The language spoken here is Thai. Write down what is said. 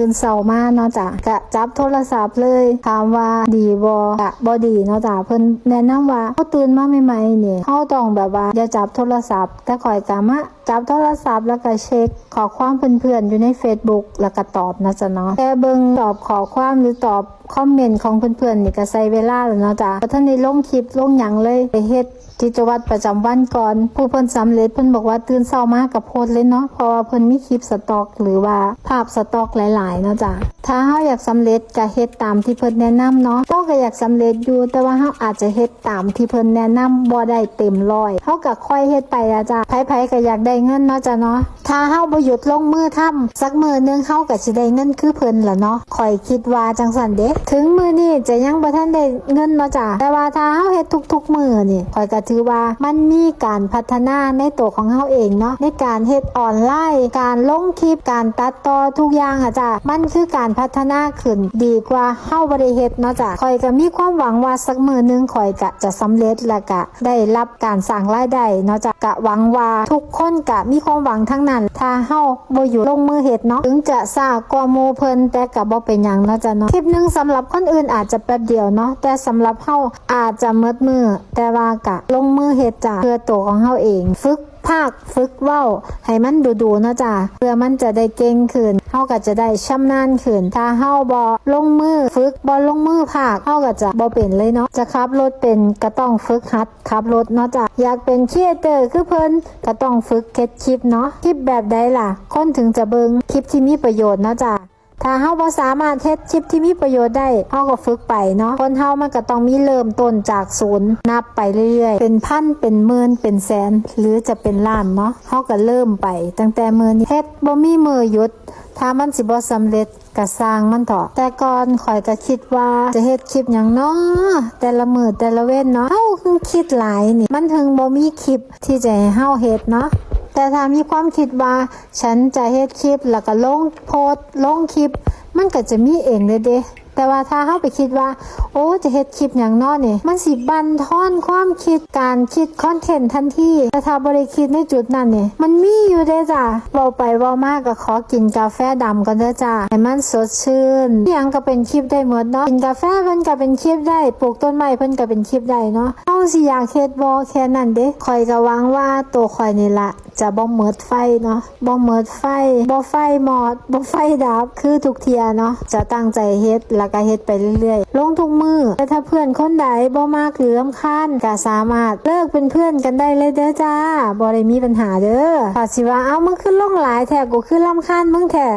ตื่นเช้ามาเนาะจ้ะกะจับโทรศัพท์เลยถามว่าดีบ่กะบ่ดีเนาะจ้ะเพิ่นแนะนำว่าเฮาตื่นมาใหม่ๆนี่เฮาต้องแบบว่าอย่าจับโทรศัพท์แต่ข่อยก็มาจับโทรศัพท์แล้วก็เช็คข้อความเพื่อนๆอยู่ใน Facebook แล้วก็ตอบนะจ๊ะเนาะแต่เบิ่งตอบข้อความหรือตอบคอมเมนต์ของเพื่อนๆนี่ก็ใช้เวลาแล้วเนาะจ้ะบ่ทันได้ลงคลิปลงหยังเลยไปเฮ็ดกิจวัตรประจำวันก่อนผู้เพิ่นสำเร็จเพิ่นบอกว่าตื่นเช้ามาก็โพสต์เลยเนาะเพราะว่าเพิ่นมีคลิปสต็อกหรือว่าภาพสต็อกหลายๆเนาะจ้ะถ้าเฮาอยากสำเร็จก็เฮ็ดตามที่เพิ่นแนะนำเนาะเฮาก็อยากสำเร็จอยู่แต่ว่าเฮาอาจจะเฮ็ดตามที่เพิ่นแนะนำบ่ได้เต็มร้อยเฮาก็ค่อยเฮ็ดไปอะจ้ะไผๆก็อยากได้เงินเนาะจ้ะเนาะถ้าเฮาบ่หยุดลงมือทำสักมื้อนึงเฮาก็สิได้เงินคือเพิ่นล่ะเนาะข่อยคิดว่าจังซั่นเด้ถึงมื้อนี้จะยังบ่ทันได้เงินเนาะจ้ะแต่ว่าถ้าเฮาเฮ็ดทุกๆมื้อนี่ข่อยก็ถือว่ามันมีการพัฒนาในตัวของเฮาเองเนาะในการเฮ็ดออนไลน์การลงคลิปการตัดต่อทุกอย่างอะจ้ะมันคือการพัฒนาขึ้นดีกว่าเฮาบ่ได้เฮ็ดเนาะจ้ะข่อยก็มีความหวังว่าสักมื้อนึงข่อยก็จะสำเร็จและก็ได้รับการสร้างรายได้เนาะจ้ะก็หวังว่าทุกคนก็มีความหวังทั้งนั้นถ้าเฮาบ่อยู่ลงมือเฮ็ดเนาะถึงจะช้ากว่าหมู่เพิ่นแต่ก็บ่เป็นหยังเนาะจ้ะเนาะคลิปนึงสำหรับคนอื่นอาจจะแป๊บเดียวเนาะแต่สำหรับเฮาอาจจะหมดมือแต่ว่าก็ลงมือเฮ็ดจ้ะเพื่อตัวของเฮาเองฝึกภาคฝึกเว้าให้มันดูๆเนาะจ้ะเพื่อมันจะได้เก่งขึ้นเฮาก็จะได้ชำนาญขึ้นถ้าเฮาบ่ลงมือฝึกบ่ลงมือภาคเฮาก็จะบ่เป็นเลยเนาะจะขับรถเป็นก็ต้องฝึกหัดขับรถเนาะจ้ะอยากเป็นครีเอเตอร์คือเพิ่นก็ต้องฝึกเฮ็ดคลิปเนาะคลิปแบบใดล่ะคนถึงจะเบิ่งคลิปที่มีประโยชน์เนาะจ้ะถ้าเฮาบ่สามารถเฮ็ดคลิปที่มีประโยชน์ได้เฮาก็ฝึกไปเนาะคนเฮามันก็ต้องมีเริ่มต้นจากศูนย์นับไปเรื่อยๆเป็นพันเป็นหมื่นเป็นแสนหรือจะเป็นล้านเนาะเฮาก็เริ่มไปตั้งแต่มื้อนี้เฮ็ดบ่มีมื้อหยุดถ้ามันสิบ่สำเร็จก็สร้างมันเถาะแต่ก่อนข่อยก็คิดว่าจะเฮ็ดคลิปหยังเนาะแต่ละมื้อแต่ละเว้นเนาะเฮาคือคิดหลายนี่มันถึงบ่มีคลิปที่จะให้เฮาเฮ็ดเนาะแต่ถ้ามีความคิดว่าฉันจะเฮ็ดคลิปแล้วก็ลงโพสต์ลงคลิปมันก็จะมีเองเลยเด้แต่ว่าถ้าเฮาไปคิดว่าโอ้จะเฮ็ดคลิปหยังน้อนี่มันสิบั่นทอนความคิดการคิดคอนเทนต์ทันทีแต่ถ้าบ่ได้คิดในจุดนั้นนี่มันมีอยู่เด้จ้ะเว้าไปเว้ามาก็ขอกินกาแฟดำก่อนเด้อจ้ะให้มันสดชื่นอิหยังก็เป็นคลิปได้หมดเนาะกินกาแฟเพิ่นก็เป็นคลิปได้ปลูกต้นไม้เพิ่นก็เป็นคลิปได้เนาะเฮาสิอยากเฮ็ดบ่แค่นั้นเด้ข่อยก็หวังว่าตัวข่อยนี่ล่ะจะบ่หมดไฟเนาะบ่หมดไฟบ่ไฟหมอดบ่ไฟดับคือทุกเที่ยเนาะจะตั้งใจเฮ็ดแล้วก็เฮ็ดไปเรื่อยๆลงทุกมือแต่ถ้าเพื่อนคนใดบ่มากหรือรำคาญก็สามารถเลิกเป็นเพื่อนกันได้เลยเด้อจ้าบ่ได้มีปัญหาเด้อถ้าสิว่าเอ้ามึงขึ้นลงหลายแท้กูคือรำคาญมึงแท้